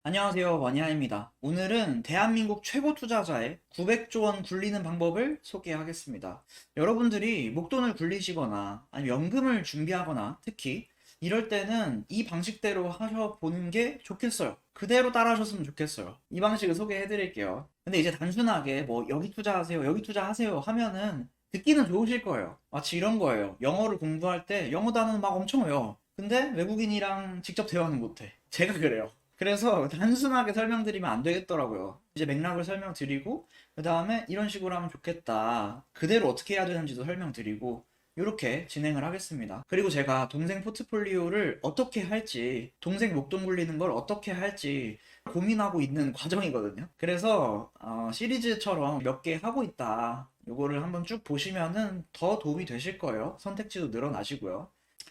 안녕하세요. 원희하입니다. 오늘은 대한민국 최고 투자자의 900조 원 굴리는 방법을 소개하겠습니다. 여러분들이 목돈을 굴리시거나 아니면 연금을 준비하거나 특히 이럴 때는 이 방식대로 하셔보는 게 좋겠어요. 그대로 따라하셨으면 좋겠어요. 이 방식을 소개해 드릴게요. 근데 이제 단순하게 뭐 여기 투자하세요, 여기 투자하세요 하면은 듣기는 좋으실 거예요. 마치 이런 거예요. 영어를 공부할 때 영어 단어는 막 엄청 외워. 근데 외국인이랑 직접 대화는 못해. 제가 그래요. 그래서 단순하게 설명드리면 안 되겠더라고요. 이제 맥락을 설명드리고, 그 다음에 이런 식으로 하면 좋겠다. 그대로 어떻게 해야 되는지도 설명드리고, 이렇게 진행을 하겠습니다. 그리고 제가 동생 포트폴리오를 어떻게 할지, 동생 목돈 굴리는 걸 어떻게 할지 고민하고 있는 과정이거든요. 그래서 시리즈처럼 몇 개 하고 있다. 요거를 한번 쭉 보시면은 더 도움이 되실 거예요. 선택지도 늘어나시고요.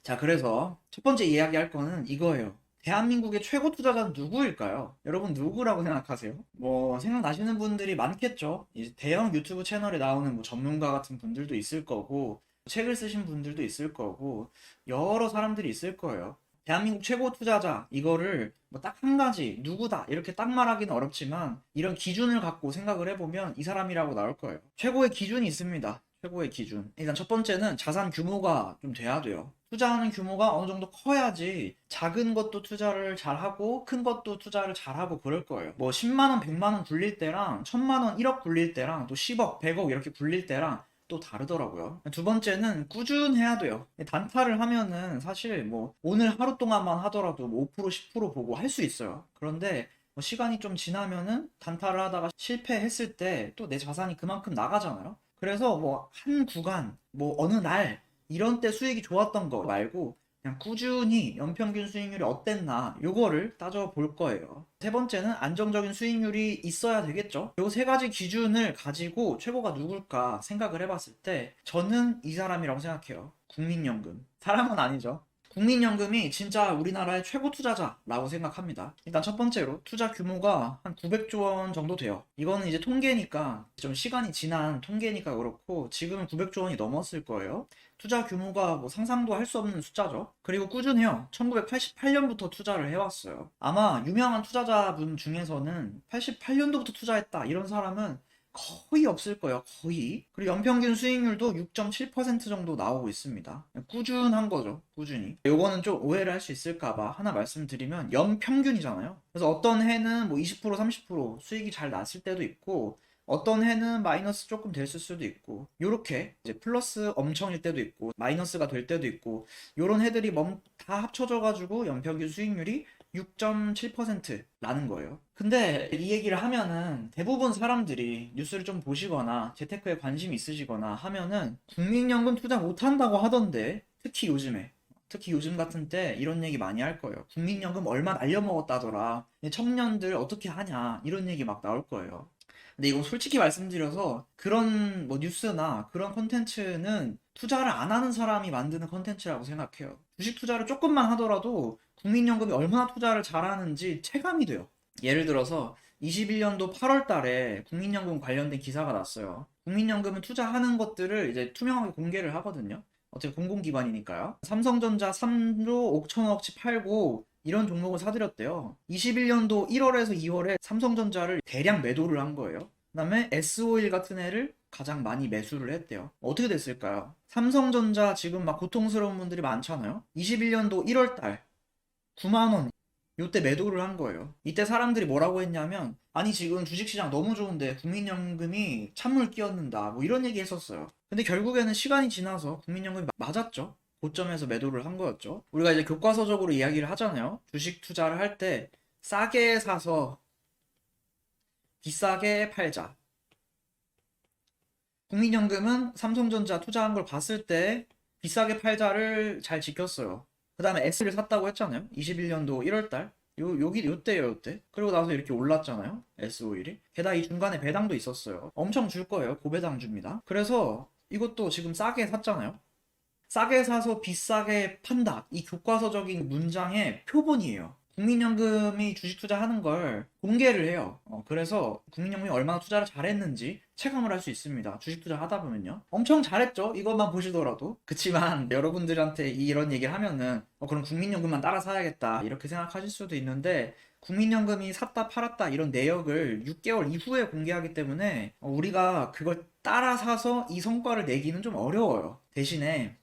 자, 그래서 첫 번째 이야기할 거는 이거예요. 대한민국의 최고 투자자는 누구일까요? 여러분 누구라고 생각하세요? 뭐 생각나시는 분들이 많겠죠. 이제 대형 유튜브 채널에 나오는 뭐 전문가 같은 분들도 있을 거고 책을 쓰신 분들도 있을 거고 여러 사람들이 있을 거예요. 대한민국 최고 투자자 이거를 뭐 딱 한 가지 누구다 이렇게 딱 말하기는 어렵지만 이런 기준을 갖고 생각을 해보면 이 사람이라고 나올 거예요. 최고의 기준이 있습니다. 최고의 기준. 일단 첫 번째는 자산 규모가 좀 돼야 돼요. 투자하는 규모가 어느 정도 커야지 작은 것도 투자를 잘하고 큰 것도 투자를 잘하고 그럴 거예요. 뭐 10만 원, 100만 원 굴릴 때랑 1000만 원, 1억 굴릴 때랑 또 10억, 100억 이렇게 굴릴 때랑 또 다르더라고요. 두 번째는 꾸준해야 돼요. 단타를 하면은 사실 뭐 오늘 하루 동안만 하더라도 뭐 5%, 10% 보고 할 수 있어요. 그런데 뭐 시간이 좀 지나면은 단타를 하다가 실패했을 때 또 내 자산이 그만큼 나가잖아요. 그래서 뭐 한 구간, 뭐 어느 날 이런 때 수익이 좋았던 거 말고 그냥 꾸준히 연평균 수익률이 어땠나 요거를 따져볼 거예요. 세 번째는 안정적인 수익률이 있어야 되겠죠. 요 세 가지 기준을 가지고 최고가 누굴까 생각을 해봤을 때 저는 이 사람이라고 생각해요. 국민연금. 사람은 아니죠. 국민연금이 진짜 우리나라의 최고 투자자라고 생각합니다. 일단 첫 번째로 투자 규모가 한 900조 원 정도 돼요. 이거는 이제 통계니까 좀 시간이 지난 통계니까 그렇고 지금은 900조 원이 넘었을 거예요. 투자 규모가 뭐 상상도 할 수 없는 숫자죠. 그리고 꾸준해요. 1988년부터 투자를 해왔어요. 아마 유명한 투자자분 중에서는 88년도부터 투자했다 이런 사람은 거의 없을 거예요. 거의. 그리고 연평균 수익률도 6.7% 정도 나오고 있습니다. 꾸준한 거죠. 꾸준히. 요거는 좀 오해를 할 수 있을까봐 하나 말씀드리면 연평균이잖아요. 그래서 어떤 해는 뭐 20%, 30% 수익이 잘 났을 때도 있고 어떤 해는 마이너스 조금 됐을 수도 있고 요렇게 이제 플러스 엄청일 때도 있고 마이너스가 될 때도 있고 요런 해들이 다 합쳐져 가지고 연평균 수익률이 6.7%라는 거예요. 근데 이 얘기를 하면은 대부분 사람들이 뉴스를 좀 보시거나 재테크에 관심이 있으시거나 하면은 국민연금 투자 못 한다고 하던데 특히 요즘에 특히 요즘 같은 때 이런 얘기 많이 할 거예요. 국민연금 얼마 날려먹었다더라. 청년들 어떻게 하냐 이런 얘기 막 나올 거예요. 근데 이건 솔직히 말씀드려서 그런 뭐 뉴스나 그런 컨텐츠는 투자를 안 하는 사람이 만드는 컨텐츠라고 생각해요. 주식 투자를 조금만 하더라도 국민연금이 얼마나 투자를 잘하는지 체감이 돼요. 예를 들어서 21년도 8월 달에 국민연금 관련된 기사가 났어요. 국민연금은 투자하는 것들을 이제 투명하게 공개를 하거든요. 어차피 공공기관이니까요. 삼성전자 3조 5천억치 팔고 이런 종목을 사들였대요. 21년도 1월에서 2월에 삼성전자를 대량 매도를 한 거예요. 그 다음에 S-오일 같은 애를 가장 많이 매수를 했대요. 어떻게 됐을까요? 삼성전자 지금 막 고통스러운 분들이 많잖아요. 21년도 1월 달 9만 원 요때 매도를 한 거예요. 이때 사람들이 뭐라고 했냐면 아니 지금 주식시장 너무 좋은데 국민연금이 찬물 끼얹는다 뭐 이런 얘기 했었어요. 근데 결국에는 시간이 지나서 국민연금이 맞았죠. 고점에서 매도를 한 거였죠. 우리가 이제 교과서적으로 이야기를 하잖아요. 주식 투자를 할 때 싸게 사서 비싸게 팔자. 국민연금은 삼성전자 투자한 걸 봤을 때 비싸게 팔자를 잘 지켰어요. 그 다음에 S를 샀다고 했잖아요. 21년도 1월달. 여기, 요때요, 요때. 그리고 나서 이렇게 올랐잖아요. S-오일이. 게다가 이 중간에 배당도 있었어요. 엄청 줄 거예요. 고배당 줍니다. 그래서 이것도 지금 싸게 샀잖아요. 싸게 사서 비싸게 판다. 이 교과서적인 문장의 표본이에요. 국민연금이 주식 투자하는 걸 공개를 해요. 그래서 국민연금이 얼마나 투자를 잘했는지 체감을 할 수 있습니다. 주식 투자 하다 보면요. 엄청 잘했죠. 이것만 보시더라도. 그치만 여러분들한테 이런 얘기를 하면은 그럼 국민연금만 따라 사야겠다 이렇게 생각하실 수도 있는데, 국민연금이 샀다 팔았다 이런 내역을 6개월 이후에 공개하기 때문에 우리가 그걸 따라 사서 이 성과를 내기는 좀 어려워요. 대신에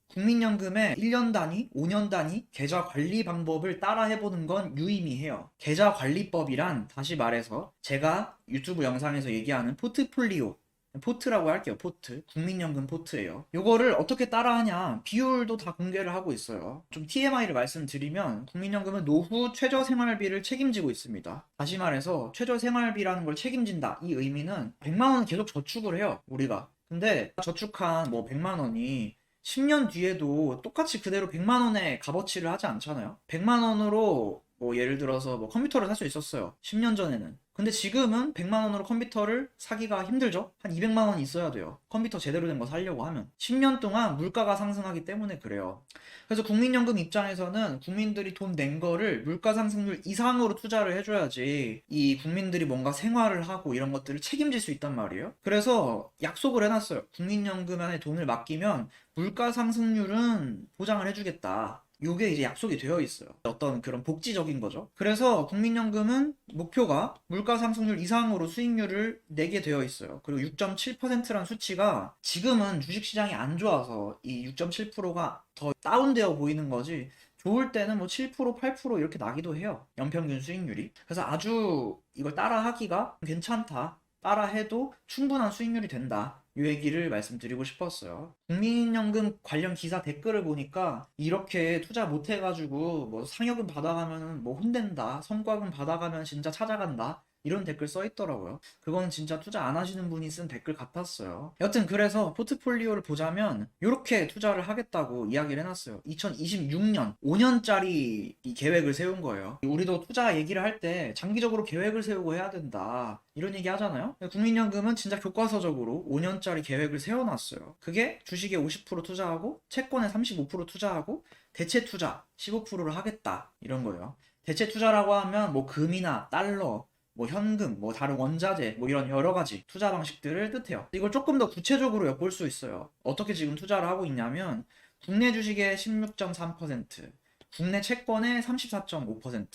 국민연금의 1년 단위, 5년 단위 계좌 관리 방법을 따라 해보는 건 유의미해요. 계좌 관리법이란, 다시 말해서 제가 유튜브 영상에서 얘기하는 포트폴리오, 포트라고 할게요. 포트. 국민연금 포트예요. 이거를 어떻게 따라하냐, 비율도 다 공개를 하고 있어요. 좀 TMI를 말씀드리면, 국민연금은 노후 최저생활비를 책임지고 있습니다. 다시 말해서 최저생활비라는 걸 책임진다, 이 의미는 100만 원 계속 저축을 해요, 우리가. 근데 저축한 뭐 100만 원이 10년 뒤에도 똑같이 그대로 100만 원의 값어치를 하지 않잖아요. 100만 원으로 뭐 예를 들어서 뭐 컴퓨터를 살 수 있었어요. 10년 전에는. 근데 지금은 100만 원으로 컴퓨터를 사기가 힘들죠? 한 200만 원 있어야 돼요. 컴퓨터 제대로 된 거 사려고 하면. 10년 동안 물가가 상승하기 때문에 그래요. 그래서 국민연금 입장에서는 국민들이 돈 낸 거를 물가 상승률 이상으로 투자를 해줘야지 이 국민들이 뭔가 생활을 하고 이런 것들을 책임질 수 있단 말이에요. 그래서 약속을 해놨어요. 국민연금에 돈을 맡기면 물가 상승률은 보장을 해주겠다. 요게 이제 약속이 되어 있어요. 어떤 그런 복지적인 거죠. 그래서 국민연금은 목표가 물가 상승률 이상으로 수익률을 내게 되어 있어요. 그리고 6.7%란 수치가 지금은 주식시장이 안 좋아서 이 6.7%가 더 다운되어 보이는 거지, 좋을 때는 뭐 7%, 8% 이렇게 나기도 해요. 연평균 수익률이. 그래서 아주 이걸 따라하기가 괜찮다. 따라해도 충분한 수익률이 된다. 이 얘기를 말씀드리고 싶었어요. 국민연금 관련 기사 댓글을 보니까 이렇게 투자 못 해가지고 뭐 상여금 받아가면 뭐 혼낸다, 성과금 받아가면 진짜 찾아간다, 이런 댓글 써 있더라고요. 그건 진짜 투자 안 하시는 분이 쓴 댓글 같았어요. 여튼 그래서 포트폴리오를 보자면 이렇게 투자를 하겠다고 이야기를 해놨어요. 2026년 5년짜리 이 계획을 세운 거예요. 우리도 투자 얘기를 할 때 장기적으로 계획을 세우고 해야 된다, 이런 얘기 하잖아요. 국민연금은 진짜 교과서적으로 5년짜리 계획을 세워놨어요. 그게 주식에 50% 투자하고 채권에 35% 투자하고 대체 투자 15%를 하겠다, 이런 거예요. 대체 투자라고 하면 뭐 금이나 달러, 뭐 현금, 뭐 다른 원자재, 뭐 이런 여러 가지 투자 방식들을 뜻해요. 이걸 조금 더 구체적으로 엿볼 수 있어요. 어떻게 지금 투자를 하고 있냐면, 국내 주식의 16.3%, 국내 채권의 34.5%,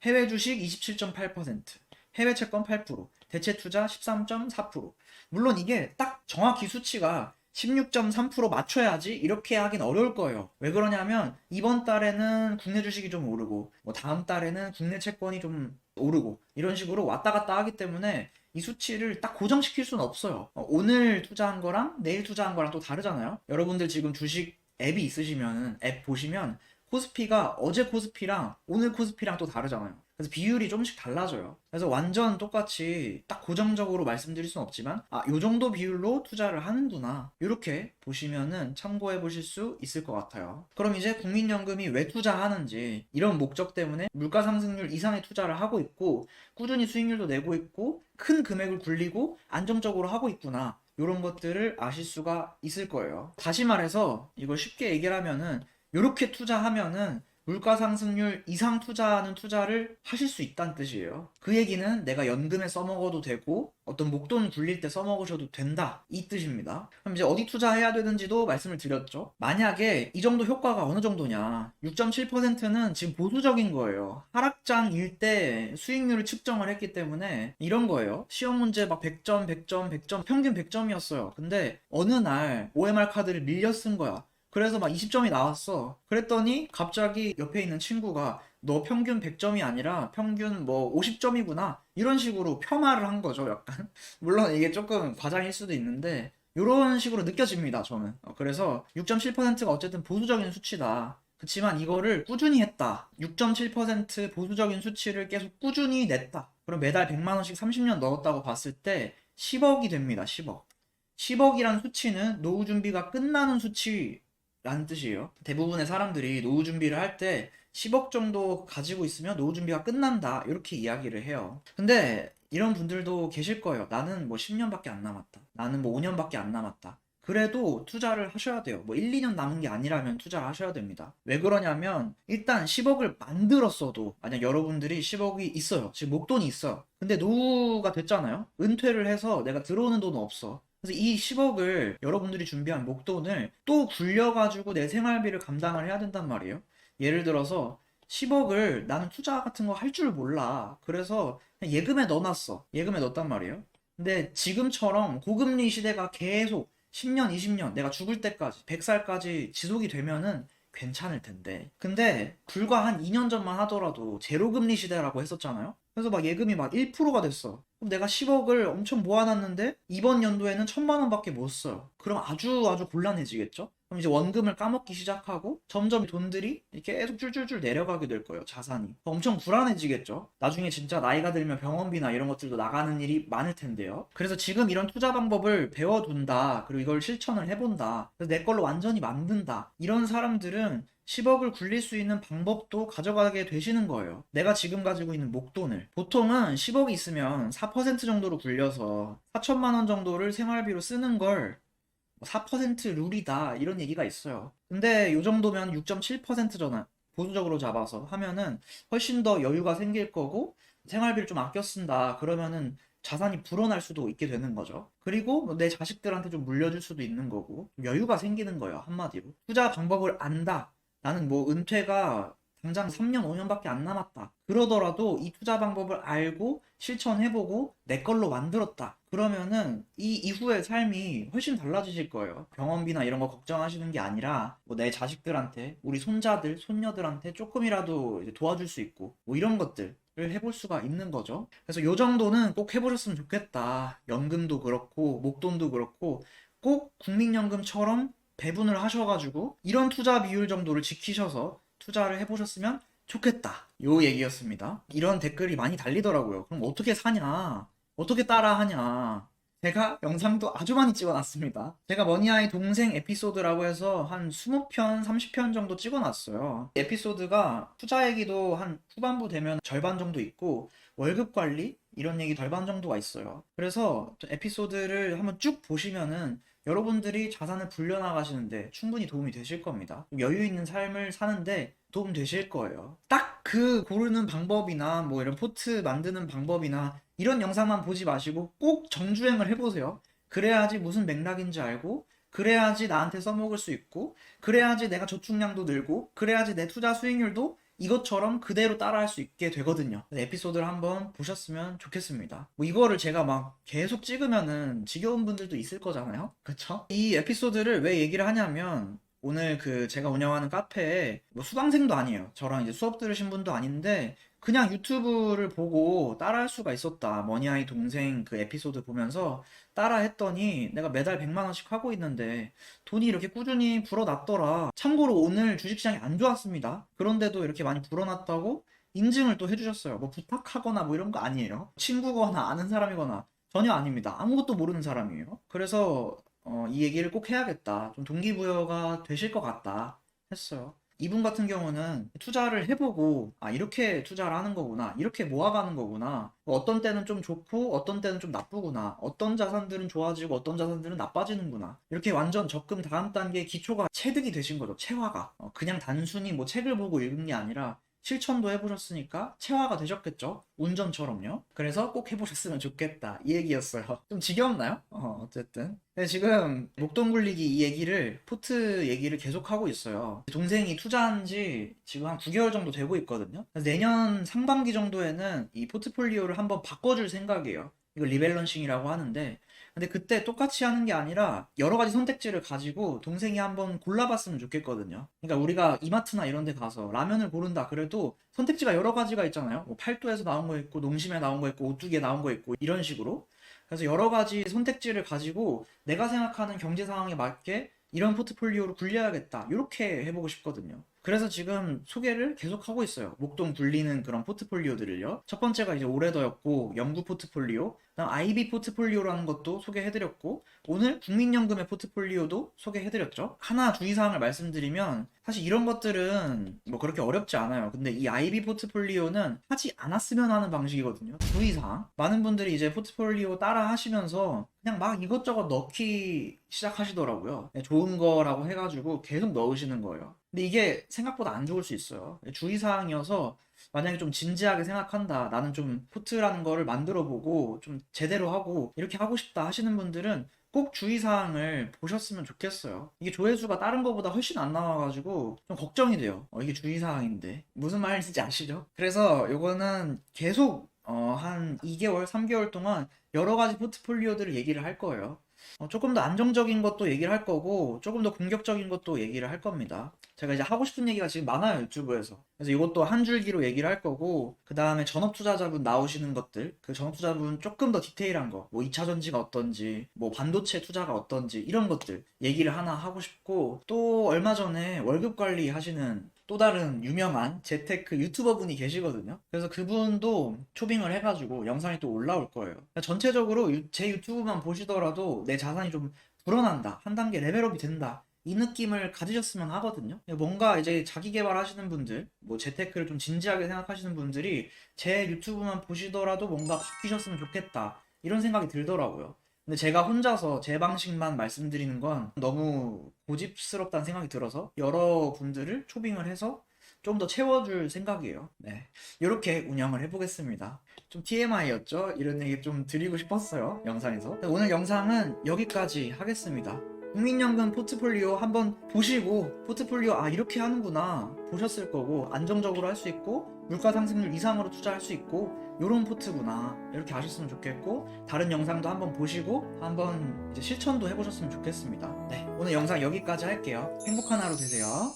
해외 주식 27.8%, 해외 채권 8%, 대체 투자 13.4%. 물론 이게 딱 정확히 수치가 16.3% 맞춰야지 이렇게 하긴 어려울 거예요. 왜 그러냐면 이번 달에는 국내 주식이 좀 오르고 뭐 다음 달에는 국내 채권이 좀 오르고 이런 식으로 왔다 갔다 하기 때문에 이 수치를 딱 고정시킬 수는 없어요. 오늘 투자한 거랑 내일 투자한 거랑 또 다르잖아요. 여러분들 지금 주식 앱이 있으시면 앱 보시면 코스피가 어제 코스피랑 오늘 코스피랑 또 다르잖아요. 그래서 비율이 조금씩 달라져요. 그래서 완전 똑같이 딱 고정적으로 말씀드릴 수는 없지만, 요 정도 비율로 투자를 하는구나, 이렇게 보시면은 참고해 보실 수 있을 것 같아요. 그럼 이제 국민연금이 왜 투자하는지, 이런 목적 때문에 물가 상승률 이상의 투자를 하고 있고 꾸준히 수익률도 내고 있고 큰 금액을 굴리고 안정적으로 하고 있구나, 이런 것들을 아실 수가 있을 거예요. 다시 말해서 이걸 쉽게 얘기를 하면은, 이렇게 투자하면은 물가 상승률 이상 투자하는 투자를 하실 수 있다는 뜻이에요. 그 얘기는 내가 연금에 써먹어도 되고 어떤 목돈 굴릴 때 써먹으셔도 된다, 이 뜻입니다. 그럼 이제 어디 투자해야 되는지도 말씀을 드렸죠. 만약에 이 정도 효과가 어느 정도냐, 6.7%는 지금 보수적인 거예요. 하락장일 때 수익률을 측정을 했기 때문에 이런 거예요. 시험 문제 막 100점, 100점, 100점, 평균 100점이었어요. 근데 어느 날 OMR 카드를 밀려 쓴 거야. 그래서 막 20점이 나왔어. 그랬더니 갑자기 옆에 있는 친구가 너 평균 100점이 아니라 평균 뭐 50점이구나, 이런 식으로 폄하를 한 거죠, 약간. 물론 이게 조금 과장일 수도 있는데 이런 식으로 느껴집니다, 저는. 그래서 6.7%가 어쨌든 보수적인 수치다. 그치만 이거를 꾸준히 했다. 6.7% 보수적인 수치를 계속 꾸준히 냈다. 그럼 매달 100만 원씩 30년 넣었다고 봤을 때 10억이 됩니다. 10억. 10억이란 수치는 노후 준비가 끝나는 수치 라는 뜻이에요. 대부분의 사람들이 노후 준비를 할 때 10억 정도 가지고 있으면 노후 준비가 끝난다, 이렇게 이야기를 해요. 근데 이런 분들도 계실 거예요. 나는 뭐 10년밖에 안 남았다, 나는 뭐 5년밖에 안 남았다. 그래도 투자를 하셔야 돼요. 뭐 1, 2년 남은 게 아니라면 투자를 하셔야 됩니다. 왜 그러냐면 일단 10억을 만들었어도 만약 여러분들이 10억이 있어요. 지금 목돈이 있어요. 근데 노후가 됐잖아요. 은퇴를 해서 내가 들어오는 돈은 없어. 그래서 이 10억을 여러분들이 준비한 목돈을 또 굴려가지고 내 생활비를 감당을 해야 된단 말이에요. 예를 들어서 10억을 나는 투자 같은 거 할 줄 몰라. 그래서 그냥 예금에 넣어놨어. 예금에 넣었단 말이에요. 근데 지금처럼 고금리 시대가 계속 10년, 20년, 내가 죽을 때까지, 100살까지 지속이 되면은 괜찮을 텐데. 근데 불과 한 2년 전만 하더라도 제로금리 시대라고 했었잖아요? 그래서 막 예금이 막 1%가 됐어. 그럼 내가 10억을 엄청 모아놨는데 이번 연도에는 1,000만 원밖에 못 써요. 그럼 아주 아주 곤란해지겠죠? 그럼 이제 원금을 까먹기 시작하고 점점 돈들이 이렇게 계속 줄줄줄 내려가게 될 거예요, 자산이. 엄청 불안해지겠죠? 나중에 진짜 나이가 들면 병원비나 이런 것들도 나가는 일이 많을 텐데요. 그래서 지금 이런 투자 방법을 배워둔다, 그리고 이걸 실천을 해본다, 그래서 내 걸로 완전히 만든다, 이런 사람들은 10억을 굴릴 수 있는 방법도 가져가게 되시는 거예요. 내가 지금 가지고 있는 목돈을. 보통은 10억이 있으면 4% 정도로 굴려서 4천만 원 정도를 생활비로 쓰는 걸 4% 룰이다 이런 얘기가 있어요. 근데 요 정도면 6.7%잖아. 보수적으로 잡아서 하면은 훨씬 더 여유가 생길 거고 생활비를 좀 아껴 쓴다. 그러면은 자산이 불어날 수도 있게 되는 거죠. 그리고 뭐내 자식들한테 좀 물려줄 수도 있는 거고 여유가 생기는 거예요. 한마디로. 투자 방법을 안다. 나는 뭐 은퇴가 당장 3년, 5년밖에 안 남았다. 그러더라도 이 투자 방법을 알고 실천해보고 내 걸로 만들었다. 그러면은 이 이후의 삶이 훨씬 달라지실 거예요. 병원비나 이런 거 걱정하시는 게 아니라 뭐 내 자식들한테, 우리 손자들, 손녀들한테 조금이라도 이제 도와줄 수 있고 뭐 이런 것들. 을 해볼 수가 있는 거죠. 그래서 요 정도는 꼭 해보셨으면 좋겠다. 연금도 그렇고, 목돈도 그렇고, 꼭 국민연금처럼 배분을 하셔가지고, 이런 투자 비율 정도를 지키셔서 투자를 해보셨으면 좋겠다. 요 얘기였습니다. 이런 댓글이 많이 달리더라고요. 그럼 어떻게 사냐? 어떻게 따라하냐? 제가 영상도 아주 많이 찍어놨습니다. 제가 머니아의 동생 에피소드라고 해서 한 20편, 30편 정도 찍어놨어요. 에피소드가 투자 얘기도 한 후반부 되면 절반 정도 있고 월급 관리 이런 얘기 절반 정도가 있어요. 그래서 에피소드를 한번 쭉 보시면은 여러분들이 자산을 불려나가시는데 충분히 도움이 되실 겁니다. 여유 있는 삶을 사는데 도움 되실 거예요. 딱 그 고르는 방법이나 뭐 이런 포트 만드는 방법이나 이런 영상만 보지 마시고 꼭 정주행을 해보세요. 그래야지 무슨 맥락인지 알고, 그래야지 나한테 써먹을 수 있고, 그래야지 내가 저축량도 늘고, 그래야지 내 투자 수익률도 이것처럼 그대로 따라할 수 있게 되거든요. 에피소드를 한번 보셨으면 좋겠습니다. 뭐 이거를 제가 막 계속 찍으면은 지겨운 분들도 있을 거잖아요. 그쵸? 이 에피소드를 왜 얘기를 하냐면 오늘 그 제가 운영하는 카페에 뭐 수강생도 아니에요. 저랑 이제 수업 들으신 분도 아닌데 그냥 유튜브를 보고 따라할 수가 있었다. 머니아이 동생 그 에피소드 보면서 따라 했더니 내가 매달 100만 원씩 하고 있는데 돈이 이렇게 꾸준히 불어났더라. 참고로 오늘 주식시장이 안 좋았습니다. 그런데도 이렇게 많이 불어났다고 인증을 또 해주셨어요. 뭐 부탁하거나 뭐 이런 거 아니에요. 친구거나 아는 사람이거나 전혀 아닙니다. 아무것도 모르는 사람이에요. 그래서 이 얘기를 꼭 해야겠다. 좀 동기부여가 되실 것 같다 했어요. 이분 같은 경우는 투자를 해보고, 아, 이렇게 투자를 하는 거구나. 이렇게 모아가는 거구나. 어떤 때는 좀 좋고, 어떤 때는 좀 나쁘구나. 어떤 자산들은 좋아지고, 어떤 자산들은 나빠지는구나. 이렇게 완전 적금 다음 단계 기초가 체득이 되신 거죠. 체화가. 그냥 단순히 뭐 책을 보고 읽은 게 아니라, 실천도 해보셨으니까 체화가 되셨겠죠? 운전처럼요. 그래서 꼭 해보셨으면 좋겠다. 이 얘기였어요. 좀 지겨웠나요? 어쨌든. 근데 지금 목돈 굴리기 이 얘기를, 포트 얘기를 계속 하고 있어요. 동생이 투자한 지 지금 한 9개월 정도 되고 있거든요. 그래서 내년 상반기 정도에는 이 포트폴리오를 한번 바꿔줄 생각이에요. 이걸 리밸런싱이라고 하는데 근데 그때 똑같이 하는 게 아니라 여러 가지 선택지를 가지고 동생이 한번 골라봤으면 좋겠거든요. 그러니까 우리가 이마트나 이런 데 가서 라면을 고른다 그래도 선택지가 여러 가지가 있잖아요. 뭐 팔도에서 나온 거 있고 농심에 나온 거 있고 오뚜기에 나온 거 있고 이런 식으로. 그래서 여러 가지 선택지를 가지고 내가 생각하는 경제 상황에 맞게 이런 포트폴리오를 굴려야겠다. 이렇게 해보고 싶거든요. 그래서 지금 소개를 계속 하고 있어요. 목돈 굴리는 그런 포트폴리오들을요. 첫 번째가 이제 올해더였고, 연구 포트폴리오, 그다음 IB 포트폴리오라는 것도 소개해드렸고, 오늘 국민연금의 포트폴리오도 소개해드렸죠. 하나 주의사항을 말씀드리면, 사실 이런 것들은 뭐 그렇게 어렵지 않아요. 근데 이 IB 포트폴리오는 하지 않았으면 하는 방식이거든요. 주의사항. 많은 분들이 이제 포트폴리오 따라 하시면서 그냥 막 이것저것 넣기 시작하시더라고요. 좋은 거라고 해가지고 계속 넣으시는 거예요. 근데 이게 생각보다 안 좋을 수 있어요. 주의사항이어서 만약에 좀 진지하게 생각한다. 나는 좀 포트라는 거를 만들어 보고 좀 제대로 하고 이렇게 하고 싶다 하시는 분들은 꼭 주의사항을 보셨으면 좋겠어요. 이게 조회수가 다른 거보다 훨씬 안 나와가지고 좀 걱정이 돼요. 이게 주의사항인데. 무슨 말인지 아시죠? 그래서 요거는 계속 한 2개월, 3개월 동안 여러 가지 포트폴리오들을 얘기를 할 거예요. 조금 더 안정적인 것도 얘기를 할 거고 조금 더 공격적인 것도 얘기를 할 겁니다. 제가 이제 하고 싶은 얘기가 지금 많아요, 유튜브에서. 그래서 이것도 한 줄기로 얘기를 할 거고, 그 다음에 전업 투자자분 나오시는 것들, 그 전업 투자분 조금 더 디테일한 거, 뭐 2차 전지가 어떤지, 뭐 반도체 투자가 어떤지 이런 것들 얘기를 하나 하고 싶고, 또 얼마 전에 월급 관리 하시는 또 다른 유명한 재테크 유튜버 분이 계시거든요. 그래서 그분도 초빙을 해가지고 영상이 또 올라올 거예요. 그러니까 전체적으로 제 유튜브만 보시더라도 내 자산이 좀 불어난다, 한 단계 레벨업이 된다, 이 느낌을 가지셨으면 하거든요. 뭔가 이제 자기 개발하시는 분들, 뭐 재테크를 좀 진지하게 생각하시는 분들이 제 유튜브만 보시더라도 뭔가 바뀌셨으면 좋겠다, 이런 생각이 들더라고요. 근데 제가 혼자서 제 방식만 말씀드리는 건 너무 고집스럽다는 생각이 들어서 여러 분들을 초빙을 해서 좀 더 채워줄 생각이에요. 네. 이렇게 운영을 해보겠습니다. 좀 TMI였죠? 이런 얘기 좀 드리고 싶었어요, 영상에서. 오늘 영상은 여기까지 하겠습니다. 국민연금 포트폴리오 한번 보시고, 포트폴리오 이렇게 하는구나 보셨을 거고, 안정적으로 할 수 있고 물가 상승률 이상으로 투자할 수 있고 요런 포트구나 이렇게 아셨으면 좋겠고, 다른 영상도 한번 보시고 한번 이제 실천도 해보셨으면 좋겠습니다. 네, 오늘 영상 여기까지 할게요. 행복한 하루 되세요.